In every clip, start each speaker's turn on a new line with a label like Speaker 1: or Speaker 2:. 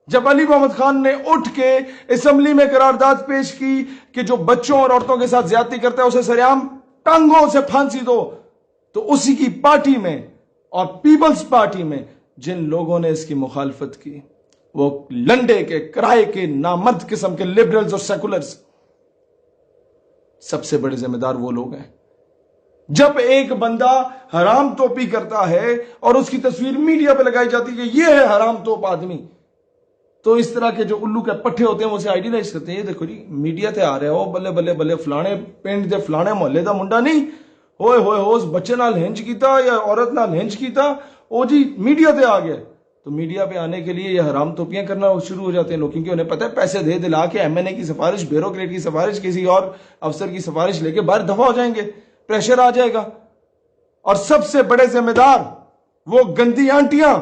Speaker 1: جب علی محمد خان نے اٹھ کے اسمبلی میں قرارداد پیش کی کہ جو بچوں اور عورتوں کے ساتھ زیادتی کرتا ہے اسے سریعام ٹانگوں سے پھانسی دو، تو اسی کی پارٹی میں اور پیپلز پارٹی میں جن لوگوں نے اس کی مخالفت کی وہ لنڈے کے کرائے کے نامرد قسم کے لبرلز اور سیکولرز، سب سے بڑے ذمہ دار وہ لوگ ہیں۔ جب ایک بندہ حرام توپی کرتا ہے اور اس کی تصویر میڈیا پہ لگائی جاتی ہے کہ یہ ہے حرام توپ آدمی، تو اس طرح کے جو الو کے پٹھے ہوتے ہیں وہ اسے آئیڈیلائز کرتے ہیں، یہ دیکھو جی میڈیا تے آ رہے ہو، بلے بلے بلے فلانے پنڈ دے فلانے محلے دا منڈا نہیں ہوئے ہوئے ہو اس بچے نال ہنج کیتا یا عورت نال ہنج کیتا، او جی میڈیا تے آ گیا۔ تو میڈیا پہ آنے کے لیے یہ حرام توپیاں کرنا شروع ہو جاتے ہیں لوگ، کیونکہ انہیں پتہ ہے پیسے دے دلا کے ایم این اے کی سفارش، بیوروکریٹ کی سفارش، کسی اور افسر کی سفارش لے کے باہر دفع ہو جائیں گے، پریشر آ جائے گا۔ اور سب سے بڑے ذمہ دار وہ گندی آنٹیاں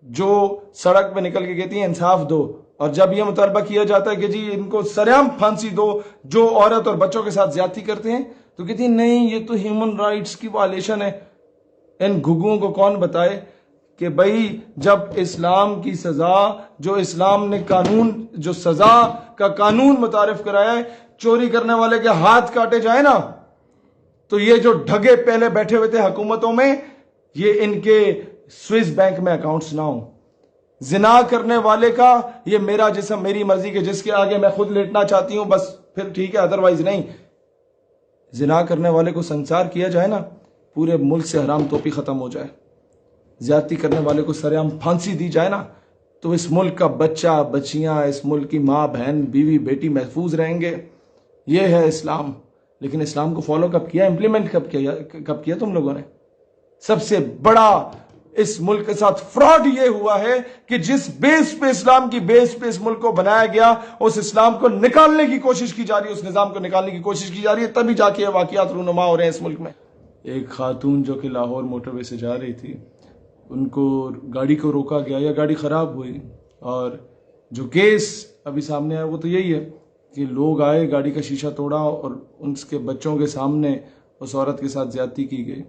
Speaker 1: جو سڑک پہ نکل کے کہتی ہیں انصاف دو، اور جب یہ مطالبہ کیا جاتا ہے کہ جی ان کو سریعام پھانسی دو جو عورت اور بچوں کے ساتھ زیادتی کرتے ہیں، تو کہتی ہیں نہیں یہ تو ہیومن رائٹس کی وائلیشن ہے۔ ان گھگوں کو کون بتائے کہ بھائی جب اسلام کی سزا، جو اسلام نے قانون، جو سزا کا قانون متعارف کرایا ہے، چوری کرنے والے کے ہاتھ کاٹے جائیں نا، تو یہ جو ڈھگے پہلے بیٹھے ہوئے تھے حکومتوں میں، یہ ان کے سوئس بینک میں اکاؤنٹس نہ ہوں۔ زنا کرنے والے کا یہ میرا جسم میری مرضی کے جس کے آگے میں خود لیٹنا چاہتی ہوں بس پھر ٹھیک ہے، ادروائز نہیں۔ زنا کرنے والے کو سنسار کیا جائے نا، پورے ملک سے حرام توپی ختم ہو جائے، زیادتی کرنے والے کو سریعام پھانسی دی جائے نا، تو اس ملک کا بچہ بچیاں، اس ملک کی ماں بہن بیوی بیٹی محفوظ رہیں گے۔ یہ ہے اسلام۔ لیکن اسلام کو فالو کب کیا، امپلیمنٹ کب کیا تم لوگوں نے؟ سب سے بڑا اس ملک کے ساتھ فراڈ یہ ہوا ہے کہ جس بیس پہ اسلام کی بیس پہ اس ملک کو بنایا گیا، اس اسلام کو نکالنے کی کوشش کی جا رہی ہے، اس نظام کو نکالنے کی کوشش کی جا رہی ہے، تبھی جا کے یہ واقعات رونما ہو رہے ہیں اس ملک میں۔ ایک خاتون جو کہ لاہور موٹر وے سے جا رہی تھی، ان کو گاڑی کو روکا گیا یا گاڑی خراب ہوئی، اور جو کیس ابھی سامنے آیا وہ تو یہی ہے کہ لوگ آئے، گاڑی کا شیشہ توڑا اور ان کے بچوں کے سامنے اس عورت کے ساتھ زیادتی کی گئی۔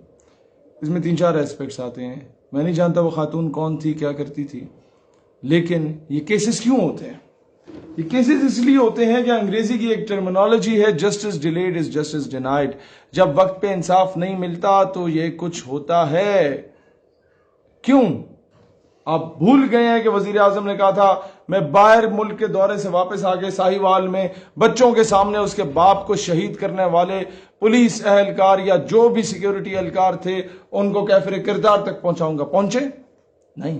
Speaker 1: اس میں 3-4 ایسپیکٹس آتے ہیں، میں نہیں جانتا وہ خاتون کون تھی، کیا کرتی تھی، لیکن یہ کیسز کیوں ہوتے ہیں؟ یہ کیسز اس لیے ہوتے ہیں کہ انگریزی کی ایک ٹرمینالوجی ہے، justice delayed is justice denied. جب وقت پہ انصاف نہیں ملتا تو یہ کچھ ہوتا ہے۔ کیوں؟ آپ بھول گئے ہیں کہ وزیر اعظم نے کہا تھا میں باہر ملک کے دورے سے واپس آ کے ساہیوال میں بچوں کے سامنے اس کے باپ کو شہید کرنے والے پولیس اہلکار یا جو بھی سیکیورٹی اہلکار تھے ان کو کیفر کردار تک پہنچاؤں گا۔ پہنچے نہیں۔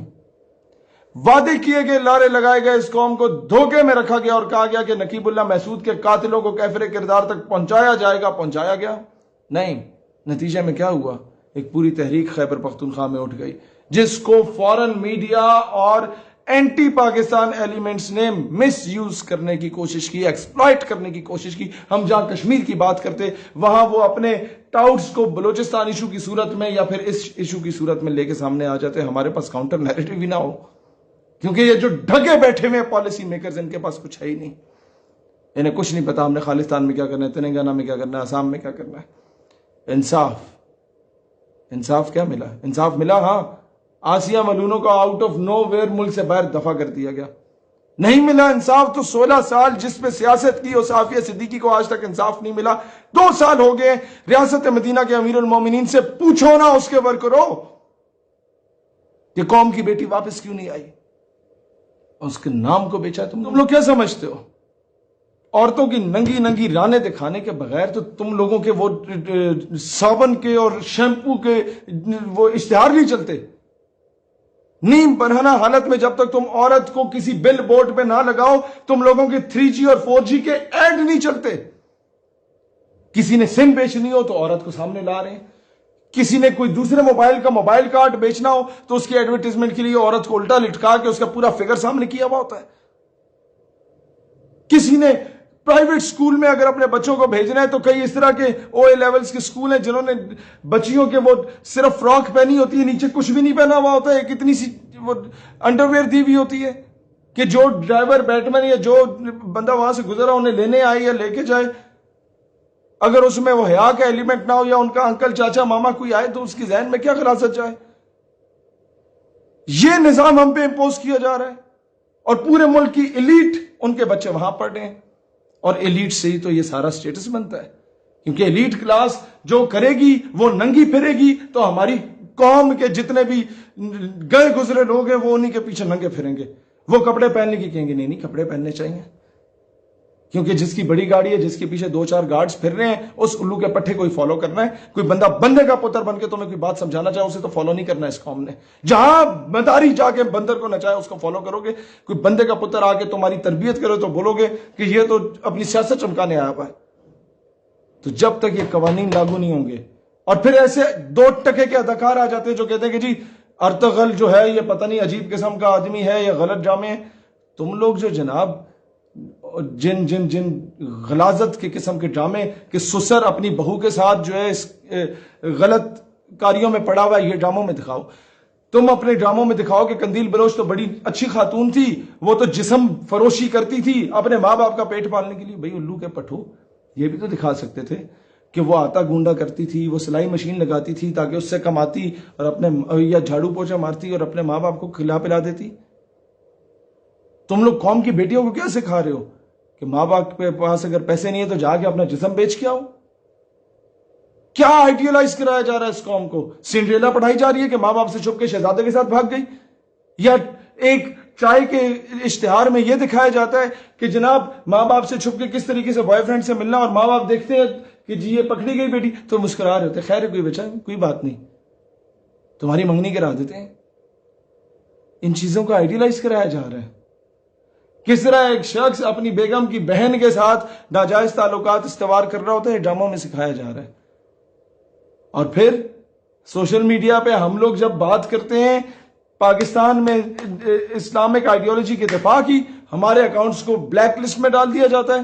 Speaker 1: وعدے کیے گئے، لارے لگائے گئے، اس قوم کو دھوکے میں رکھا گیا اور کہا گیا کہ نقیب اللہ محسود کے قاتلوں کو کیفر کردار تک پہنچایا جائے گا، پہنچایا گیا نہیں۔ نتیجے میں کیا ہوا؟ ایک پوری تحریک خیبر پختونخوا میں اٹھ گئی جس کو فورن میڈیا اور اینٹی پاکستان ایلیمنٹس نے مس یوز کرنے کی کوشش کی، ایکسپلائٹ کرنے کی کوشش کی۔ ہم جہاں کشمیر کی بات کرتے وہاں وہ اپنے ٹاؤٹس کو بلوچستان ایشو کی صورت میں یا پھر اس ایشو کی صورت میں لے کے سامنے آ جاتے، ہمارے پاس کاؤنٹر نیریٹو بھی نہ ہو، کیونکہ یہ جو ڈھگے بیٹھے ہوئے پالیسی میکرز ان کے پاس کچھ ہے ہی نہیں، انہیں کچھ نہیں پتا ہم نے خالستان میں کیا کرنا ہے، تلنگانہ میں کیا کرنا ہے، آسام میں کیا کرنا ہے۔ انصاف کیا ملا؟ انصاف ملا، ہاں، آسیہ ملونوں کو آؤٹ آف نو ویئر ملک سے باہر دفع کر دیا گیا۔ نہیں ملا انصاف تو 16 سال جس پہ سیاست کی اس عافیہ صدیقی کو آج تک انصاف نہیں ملا۔ 2 سال ہو گئے ریاست مدینہ کے امیر المومنین سے پوچھو نا اس کے ورکروں کہ قوم کی بیٹی واپس کیوں نہیں آئی، اس کے نام کو بیچا۔ تم لوگ کیا سمجھتے ہو؟ عورتوں کی ننگی ننگی رانے دکھانے کے بغیر تو تم لوگوں کے وہ صابن کے اور شیمپو کے وہ اشتہار نہیں چلتے۔ نیم برہنہ حالت میں جب تک تم عورت کو کسی بل بورڈ پہ نہ لگاؤ، تم لوگوں کے 3G اور 4G کے ایڈ نہیں چلتے۔ کسی نے سم بیچنی ہو تو عورت کو سامنے لا رہے ہیں، کسی نے کوئی دوسرے موبائل کا موبائل کارڈ بیچنا ہو تو اس کی ایڈورٹیزمنٹ کے لیے عورت کو الٹا لٹکا کے اس کا پورا فگر سامنے کیا ہوا ہوتا ہے۔ کسی نے پرائیویٹ سکول میں اگر اپنے بچوں کو بھیجنا ہے تو کئی اس طرح کے OA لیولز کے سکول ہیں جنہوں نے بچیوں کے وہ صرف فراک پہنی ہوتی ہے، نیچے کچھ بھی نہیں پہنا ہوا ہوتا ہے، ایک اتنی سی وہ انڈرویئر دی ہوئی ہوتی ہے کہ جو ڈرائیور بیٹمین یا جو بندہ وہاں سے گزرا انہیں لینے آئے یا لے کے جائے، اگر اس میں وہ حیا کا ایلیمنٹ نہ ہو یا ان کا انکل چاچا ماما کوئی آئے تو اس کی ذہن میں کیا خراست جائے؟ یہ نظام ہم پہ امپوز کیا جا رہا ہے۔ اور پورے ملک کی ایلیٹ ان کے بچے وہاں پڑھ رہے ہیں، اور ایلیٹ سے ہی تو یہ سارا سٹیٹس بنتا ہے، کیونکہ ایلیٹ کلاس جو کرے گی وہ ننگی پھرے گی، تو ہماری قوم کے جتنے بھی گئے گزرے لوگ ہیں وہ انہی کے پیچھے ننگے پھریں گے، وہ کپڑے پہننے کی کہیں گے نہیں کپڑے پہننے چاہیے، کیونکہ جس کی بڑی گاڑی ہے، جس کے پیچھے 2-4 گارڈز پھر رہے ہیں، اس الو کے پٹھے کو ہی فالو کرنا ہے۔ کوئی بندہ بندے کا پتر بن کے تمہیں کوئی بات سمجھانا چاہے اسے تو فالو نہیں کرنا ہے اس قوم نے۔ جہاں مداری جا کے بندر کو نچائے اس کو فالو کرو گے، کوئی بندے کا پتر آ کے تمہاری تربیت کرے تو بولو گے کہ یہ تو اپنی سیاست چمکانے آیا ہوا ہے۔ تو جب تک یہ قوانین لاگو نہیں ہوں گے، اور پھر ایسے 2 ٹکے کے اداکار آ جاتے ہیں جو کہتے ہیں کہ جی ارطغرل جو ہے یہ پتہ نہیں عجیب قسم کا آدمی ہے، یہ غلط جامع ہے۔ تم لوگ جو جناب جن غلاظت کے قسم کے ڈرامے کہ سسر اپنی بہو کے ساتھ جو ہے اس غلط کاریوں میں پڑا ہوا ہے، یہ ڈراموں میں دکھاؤ۔ تم اپنے ڈراموں میں دکھاؤ کہ قندیل بلوچ تو بڑی اچھی خاتون تھی، وہ تو جسم فروشی کرتی تھی اپنے ماں باپ کا پیٹ پالنے کے لیے۔ بھئی الو کے پٹھو، یہ بھی تو دکھا سکتے تھے کہ وہ آٹا گونڈا کرتی تھی، وہ سلائی مشین لگاتی تھی تاکہ اس سے کماتی اور اپنے یا جھاڑو پوچھا مارتی اور اپنے ماں باپ کو کھلا پلا دیتی۔ تم لوگ قوم کی بیٹیوں کو کیا سکھا رہے ہو کہ ماں باپ کے پاس اگر پیسے نہیں ہے تو جا کے اپنا جسم بیچ کے آؤ؟ کیا آئیڈیالائز کرایا جا رہا ہے اس قوم کو؟ سنڈریلا پڑھائی جا رہی ہے کہ ماں باپ سے چھپ کے شہزادے کے ساتھ بھاگ گئی، یا ایک چائے کے اشتہار میں یہ دکھایا جاتا ہے کہ جناب ماں باپ سے چھپ کے کس طریقے سے بوائے فرینڈ سے ملنا، اور ماں باپ دیکھتے ہیں کہ جی یہ پکڑی گئی بیٹی تو مسکرا رہے ہوتے، خیر کوئی بچہ کوئی بات نہیں، تمہاری منگنی کرا دیتے ہیں۔ ان چیزوں کو آئیڈیالائز کرایا جا رہا ہے۔ کس طرح ایک شخص اپنی بیگم کی بہن کے ساتھ ناجائز تعلقات استوار کر رہا ہوتا ہے، ڈراموں میں سکھایا جا رہا ہے۔ اور پھر سوشل میڈیا پہ ہم لوگ جب بات کرتے ہیں پاکستان میں اسلامک آئیڈیالوجی کے دفاع کی، ہمارے اکاؤنٹس کو بلیک لسٹ میں ڈال دیا جاتا ہے،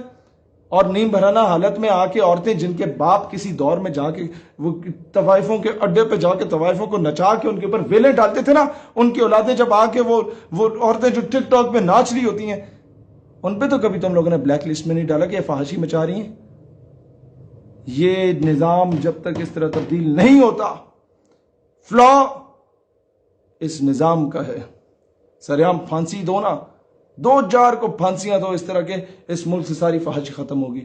Speaker 1: اور نیم بھرانا حالت میں آ کے عورتیں جن کے باپ کسی دور میں جا کے وہ طوائفوں کے اڈے پہ جا کے طوائفوں کو نچا کے ان کے اوپر ویلیں ڈالتے تھے نا، ان کی اولادیں جب آ کے وہ عورتیں جو ٹک ٹاک پہ ناچ رہی ہوتی ہیں، ان پہ تو کبھی تم لوگوں نے بلیک لسٹ میں نہیں ڈالا کہ یہ فحاشی مچا رہی ہیں۔ یہ نظام جب تک اس طرح تبدیل نہیں ہوتا، فلا اس نظام کا ہے۔ سریعام پھانسی دو نا، 2-4 کو پھانسیاں دو، اس طرح کے اس ملک سے ساری فحاشی ختم ہوگی۔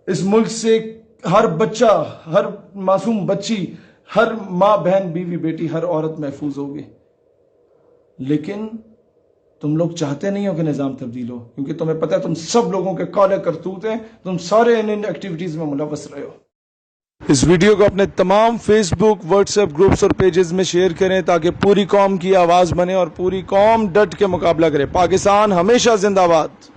Speaker 1: اس ملک سے ہر بچہ، ہر معصوم بچی، ہر ماں بہن بیوی بیٹی، ہر عورت محفوظ ہوگی۔ لیکن تم لوگ چاہتے نہیں ہو کہ نظام تبدیل ہو، کیونکہ تمہیں پتہ ہے تم سب لوگوں کے کالے کرتوت ہیں، تم سارے ان ایکٹیویٹیز میں ملوث رہے ہو۔ اس ویڈیو کو اپنے تمام فیس بک، واٹس ایپ گروپس اور پیجز میں شیئر کریں تاکہ پوری قوم کی آواز بنے اور پوری قوم ڈٹ کے مقابلہ کرے۔ پاکستان ہمیشہ زندہ باد۔